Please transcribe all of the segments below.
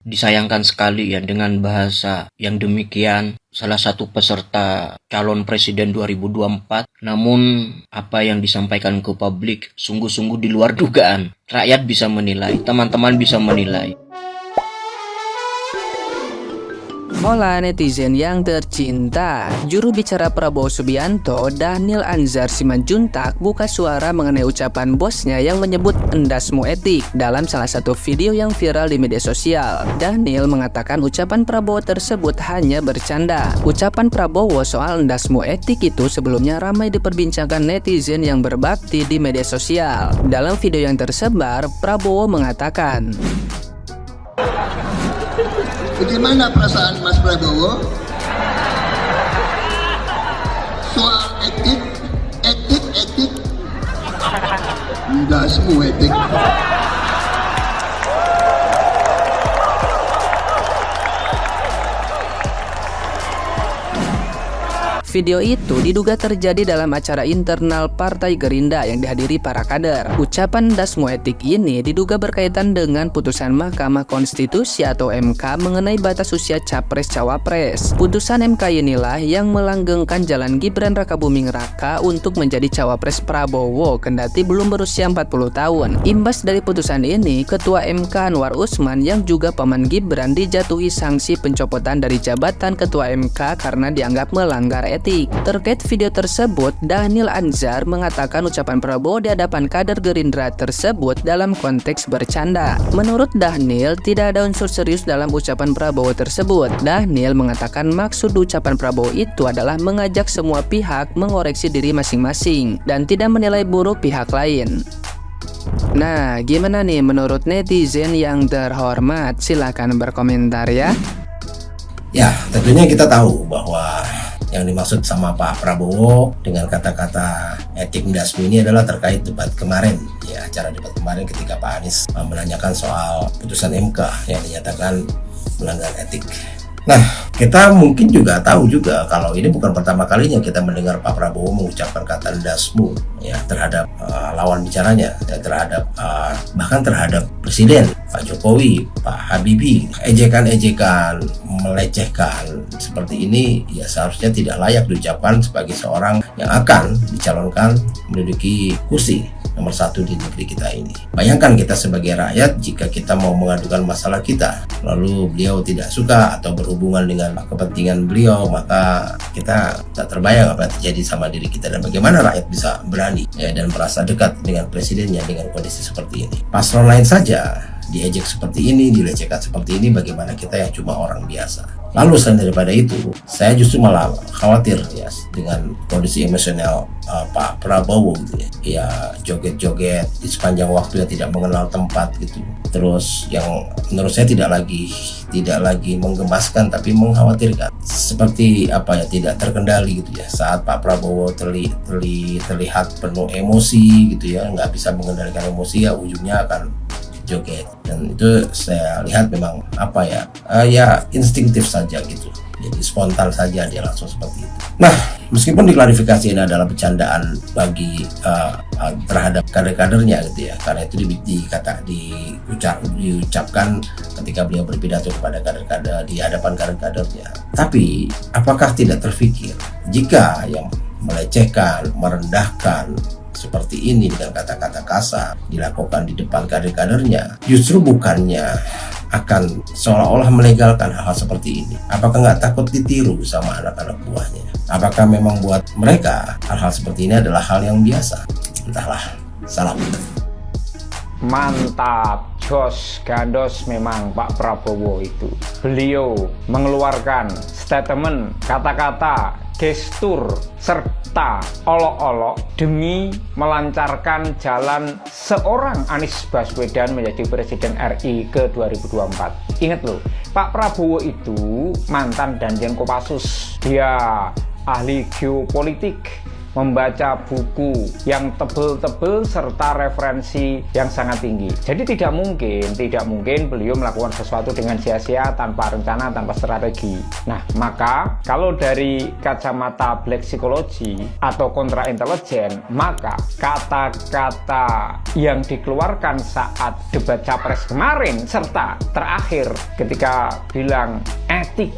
Disayangkan sekali ya dengan bahasa yang demikian salah satu peserta calon presiden 2024. Namun apa yang disampaikan ke publik sungguh-sungguh di luar dugaan. Rakyat bisa menilai, teman-teman bisa menilai. Hola netizen yang tercinta, juru bicara Prabowo Subianto, Dhanil Anzar Simanjuntak buka suara mengenai ucapan bosnya yang menyebut endasmu etik dalam salah satu video yang viral di media sosial. Dhanil mengatakan ucapan Prabowo tersebut hanya bercanda. Ucapan Prabowo soal endasmu etik itu sebelumnya ramai diperbincangkan netizen yang berbakti di media sosial. Dalam video yang tersebar, Prabowo mengatakan, "Bagaimana perasaan Mas Prabowo soal etik? Enggak semua etik." video itu diduga terjadi dalam acara internal Partai Gerindra yang dihadiri para kader. Ucapan endasmu etik ini diduga berkaitan dengan putusan Mahkamah Konstitusi atau MK mengenai batas usia Capres-Cawapres. Putusan MK inilah yang melanggengkan jalan Gibran Rakabuming Raka untuk menjadi Cawapres Prabowo kendati belum berusia 40 tahun. Imbas dari putusan ini, Ketua MK Anwar Usman yang juga paman Gibran dijatuhi sanksi pencopotan dari jabatan Ketua MK karena dianggap melanggar etik. Terkait video tersebut, Dhanil Anzar mengatakan ucapan Prabowo di hadapan kader Gerindra tersebut dalam konteks bercanda. Menurut Dhanil, tidak ada unsur serius dalam ucapan Prabowo tersebut. Dhanil mengatakan maksud ucapan Prabowo itu adalah mengajak semua pihak mengoreksi diri masing-masing dan tidak menilai buruk pihak lain. Nah, gimana nih menurut netizen yang terhormat? Silahkan berkomentar ya. Ya, tentunya kita tahu bahwa yang dimaksud sama Pak Prabowo dengan kata-kata etik endasmu ini adalah terkait debat kemarin, ya, acara debat kemarin ketika Pak Anies menanyakan soal putusan MK yang dinyatakan melanggar etik. Nah, kita mungkin juga tahu juga kalau ini bukan pertama kalinya kita mendengar Pak Prabowo mengucapkan kata endasmu ya terhadap lawan bicaranya, ya, terhadap bahkan terhadap Presiden Pak Jokowi, Pak Habibie. Ejekan-ejekan, melecehkan seperti ini ya seharusnya tidak layak diucapkan sebagai seorang yang akan dicalonkan menduduki kursi nomor 1 di negeri kita ini. Bayangkan kita sebagai rakyat, jika kita mau mengadukan masalah kita, lalu beliau tidak suka atau berhubungan dengan kepentingan beliau, maka kita tak terbayang apa yang terjadi sama diri kita dan bagaimana rakyat bisa berani ya, dan merasa dekat dengan presidennya dengan kondisi seperti ini. Paslon lain saja diejek seperti ini, dilecehkan seperti ini, bagaimana kita yang cuma orang biasa. Lalu selain daripada itu, saya justru malah khawatir ya dengan kondisi emosional Pak Prabowo gitu ya. Ya joget-joget di sepanjang waktu yang tidak mengenal tempat gitu. Terus yang menurut saya tidak lagi menggemaskan tapi mengkhawatirkan. Seperti apa ya, tidak terkendali gitu ya. Saat Pak Prabowo terlihat penuh emosi gitu ya, nggak bisa mengendalikan emosi, ya ujungnya akan joget. Dan itu saya lihat memang apa ya, ya instinktif saja gitu, jadi spontan saja dia langsung seperti itu. Nah, meskipun diklarifikasi ini adalah bercandaan bagi terhadap kader-kadernya gitu ya, karena itu diucapkan ketika beliau berpidato kepada kader-kader di hadapan kader-kadernya. Tapi apakah tidak terfikir jika yang melecehkan, merendahkan seperti ini dengan kata-kata kasar dilakukan di depan kader-kadernya, justru bukannya akan seolah-olah melegalkan hal-hal seperti ini? Apakah nggak takut ditiru sama anak-anak buahnya? Apakah memang buat mereka hal-hal seperti ini adalah hal yang biasa? Entahlah. Salam. Mantap, jos, gandos memang Pak Prabowo itu. Beliau mengeluarkan statement, kata-kata, gestur, serta olok-olok demi melancarkan jalan seorang Anies Baswedan menjadi Presiden RI ke 2024. Ingat loh, Pak Prabowo itu mantan Danjen Kopassus. Dia ahli geopolitik, membaca buku yang tebel-tebel serta referensi yang sangat tinggi. Jadi tidak mungkin beliau melakukan sesuatu dengan sia-sia, tanpa rencana, tanpa strategi. Nah, maka kalau dari kacamata black psychology atau kontra intelijen, maka kata-kata yang dikeluarkan saat debat capres kemarin serta terakhir ketika bilang etik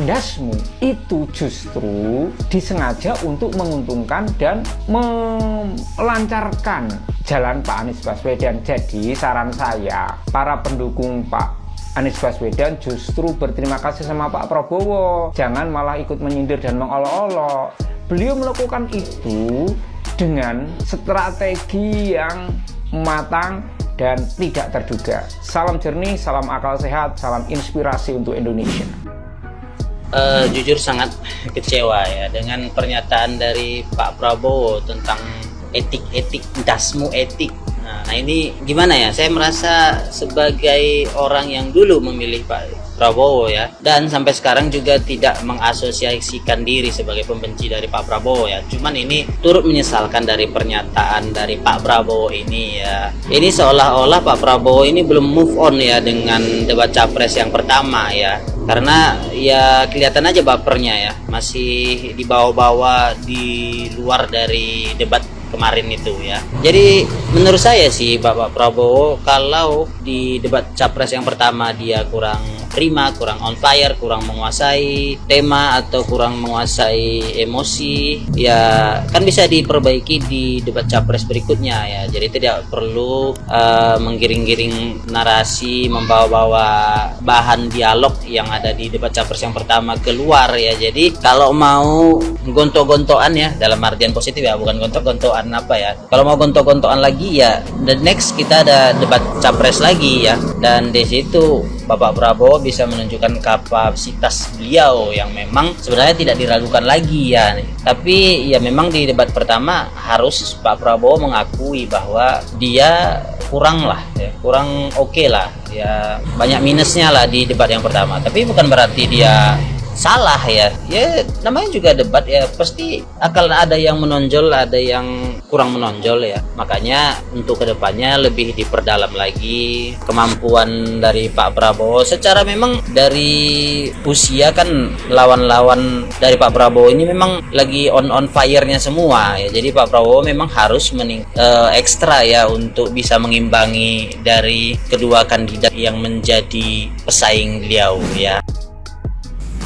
dasmu, itu justru disengaja untuk menguntungkan dan melancarkan jalan Pak Anies Baswedan. Jadi saran saya, para pendukung Pak Anies Baswedan justru berterima kasih sama Pak Prabowo, jangan malah ikut menyindir dan mengolok-olok. Beliau melakukan itu dengan strategi yang matang dan tidak terduga. Salam jernih, salam akal sehat, salam inspirasi untuk Indonesia. Jujur sangat kecewa ya dengan pernyataan dari Pak Prabowo tentang etik dasmu etik. Nah ini gimana ya? Saya merasa sebagai orang yang dulu memilih Pak Prabowo ya, dan sampai sekarang juga tidak mengasosiasikan diri sebagai pembenci dari Pak Prabowo ya. Cuman ini turut menyesalkan dari pernyataan dari Pak Prabowo ini ya. Ini seolah-olah Pak Prabowo ini belum move on ya dengan debat capres yang pertama ya. Karena ya kelihatan aja bapernya ya, masih dibawa-bawa di luar dari debat kemarin itu ya. Jadi menurut saya sih Bapak Prabowo kalau di debat capres yang pertama dia kurang prima, kurang on fire, kurang menguasai tema atau kurang menguasai emosi, ya kan bisa diperbaiki di debat capres berikutnya ya. Jadi tidak perlu menggiring-giring narasi, membawa-bawa bahan dialog yang ada di debat capres yang pertama keluar ya. Jadi kalau mau gontok-gontokan ya, dalam artian positif ya, bukan gontok-gontokan apa ya. Kalau mau gontok-gontokan lagi ya, the next kita ada debat capres lagi ya. Dan di situ Bapak Prabowo bisa menunjukkan kapasitas beliau yang memang sebenarnya tidak diragukan lagi ya. Tapi ya memang di debat pertama harus Pak Prabowo mengakui bahwa dia kurang lah ya, kurang oke lah ya, banyak minusnya lah di debat yang pertama. Tapi bukan berarti dia salah ya. Ya namanya juga debat ya, pasti akan ada yang menonjol, ada yang kurang menonjol ya. Makanya untuk kedepannya lebih diperdalam lagi kemampuan dari Pak Prabowo. Secara memang dari usia kan lawan-lawan dari Pak Prabowo ini memang lagi on fire-nya semua ya. Jadi Pak Prabowo memang harus ekstra ya untuk bisa mengimbangi dari kedua kandidat yang menjadi pesaing beliau ya.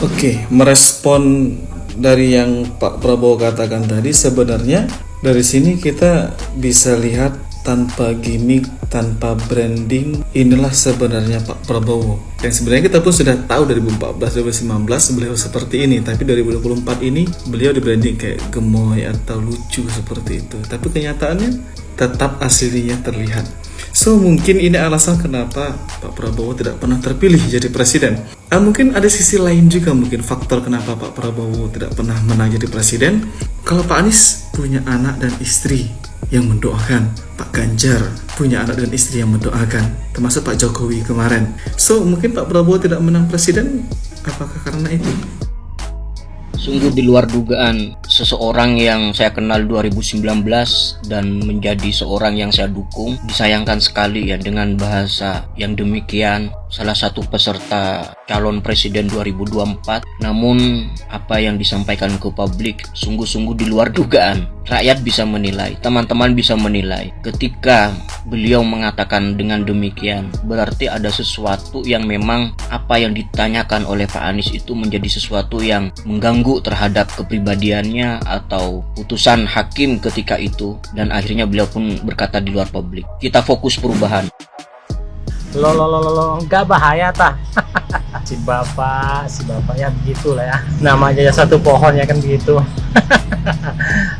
Oke, merespon dari yang Pak Prabowo katakan tadi, sebenarnya dari sini kita bisa lihat tanpa gimmick, tanpa branding, inilah sebenarnya Pak Prabowo. Yang sebenarnya kita pun sudah tahu dari 2014-2019 beliau seperti ini, tapi 2024 ini beliau di branding kayak gemoy atau lucu seperti itu. Tapi kenyataannya tetap aslinya terlihat. So mungkin ini alasan kenapa Pak Prabowo tidak pernah terpilih jadi presiden. Mungkin ada sisi lain juga, mungkin faktor kenapa Pak Prabowo tidak pernah menang jadi presiden. Kalau Pak Anies punya anak dan istri yang mendoakan, Pak Ganjar punya anak dan istri yang mendoakan, termasuk Pak Jokowi kemarin. So mungkin Pak Prabowo tidak menang presiden, apakah karena itu? Sungguh di luar dugaan, seseorang yang saya kenal 2019 dan menjadi seorang yang saya dukung, disayangkan sekali ya dengan bahasa yang demikian salah satu peserta calon presiden 2024. Namun apa yang disampaikan ke publik sungguh-sungguh di luar dugaan. Rakyat bisa menilai, teman-teman bisa menilai. Ketika beliau mengatakan dengan demikian, berarti ada sesuatu yang memang apa yang ditanyakan oleh Pak Anies itu menjadi sesuatu yang mengganggu terhadap kepribadiannya atau putusan hakim ketika itu, dan akhirnya beliau pun berkata di luar publik, kita fokus perubahan. Lo enggak bahaya tah. si bapak ya begitulah ya, namanya ya satu pohon ya kan begitu.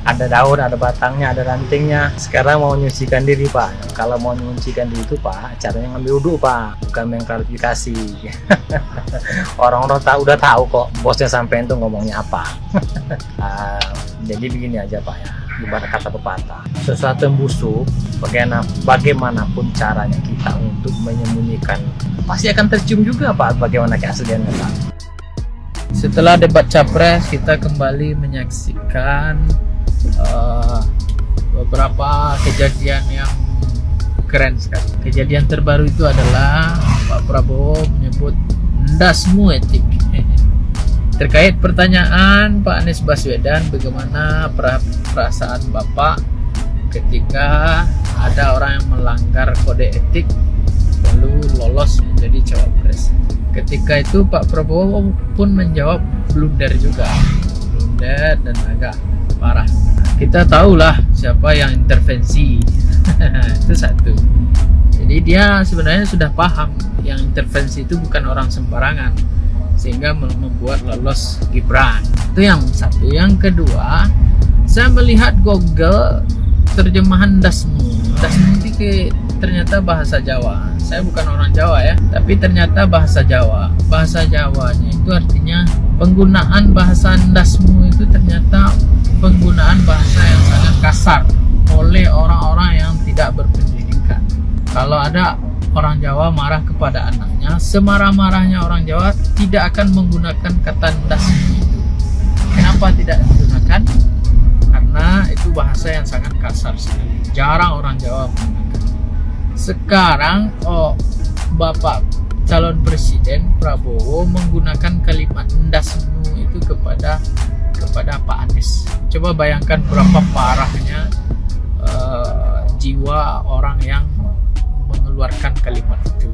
Ada daun, ada batangnya, ada rantingnya. Sekarang mau nyucikan diri Pak. Kalau mau nyucikan diri itu Pak, caranya ngambil wudhu Pak, bukan mengklarifikasi. Orang-orang udah tahu kok bosnya sampein tuh ngomongnya apa. Jadi begini aja Pak ya, ibarat kata pepatah, sesuatu yang busuk bagaimanapun caranya kita untuk menyembunyikan, pasti akan tercium juga Pak bagaimana keasliannya Pak. Setelah debat capres, kita kembali menyaksikan beberapa kejadian yang keren sekali. Kejadian terbaru itu adalah Pak Prabowo menyebut ndasmu etik. Terkait pertanyaan Pak Anies Baswedan, bagaimana perasaan Bapak ketika ada orang yang melanggar kode etik lalu lolos menjadi cawapres. Ketika itu Pak Prabowo pun menjawab blunder juga, blunder dan agak parah. Kita tahulah siapa yang intervensi. Itu satu. Jadi dia sebenarnya sudah paham yang intervensi itu bukan orang sembarangan, sehingga membuat lolos Gibran. Itu yang satu. Yang kedua, saya melihat Google terjemahan ndasmu. Ndasmu itu ternyata bahasa Jawa. Saya bukan orang Jawa ya, tapi ternyata bahasa Jawa. Bahasa Jawanya itu artinya penggunaan bahasa ndasmu itu ternyata penggunaan bahasa yang sangat kasar oleh orang-orang yang tidak berpendidikan. Kalau ada orang Jawa marah kepada anaknya, semarah-marahnya orang Jawa tidak akan menggunakan kata ndasmu itu. Kenapa tidak digunakan? Karena itu bahasa yang sangat kasar sekali. Jarang orang Jawa menggunakan. Sekarang Bapak calon presiden Prabowo menggunakan kalimat ndasmu itu kepada Pak Anies. Coba bayangkan berapa parahnya jiwa orang yang mengeluarkan kalimat itu.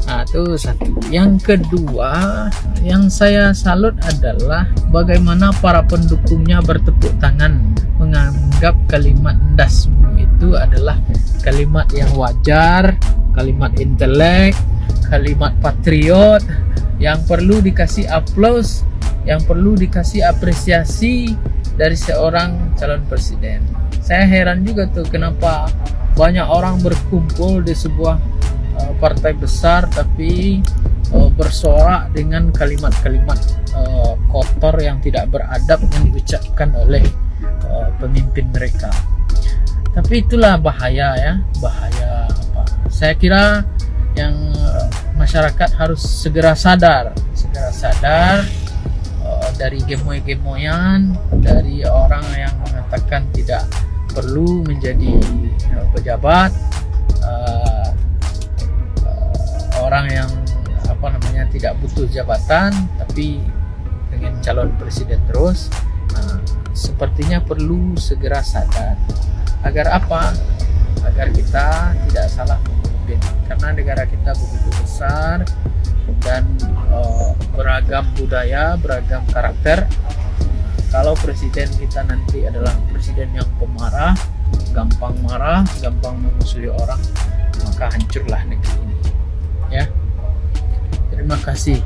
Nah, itu satu. Yang kedua, yang saya salut adalah bagaimana para pendukungnya bertepuk tangan menganggap kalimat ndasmu itu adalah kalimat yang wajar, kalimat intelek, kalimat patriot yang perlu dikasih aplaus, yang perlu dikasih apresiasi dari seorang calon presiden. Saya heran juga tuh kenapa banyak orang berkumpul di sebuah partai besar tapi bersorak dengan kalimat-kalimat kotor yang tidak beradab yang diucapkan oleh pemimpin mereka. Tapi itulah bahaya ya, bahaya apa? Saya kira yang masyarakat harus segera sadar dari gemoy-gemoyan, dari orang yang mengatakan tidak perlu menjadi pejabat, orang yang tidak butuh jabatan tapi pengen calon presiden terus. Sepertinya perlu segera sadar. Agar apa? Agar kita tidak salah memimpin. Karena negara kita begitu besar dan beragam budaya, beragam karakter. Kalau presiden kita nanti adalah presiden yang pemarah, gampang marah, gampang memusuhi orang, maka hancurlah negeri ini. Ya. Terima kasih.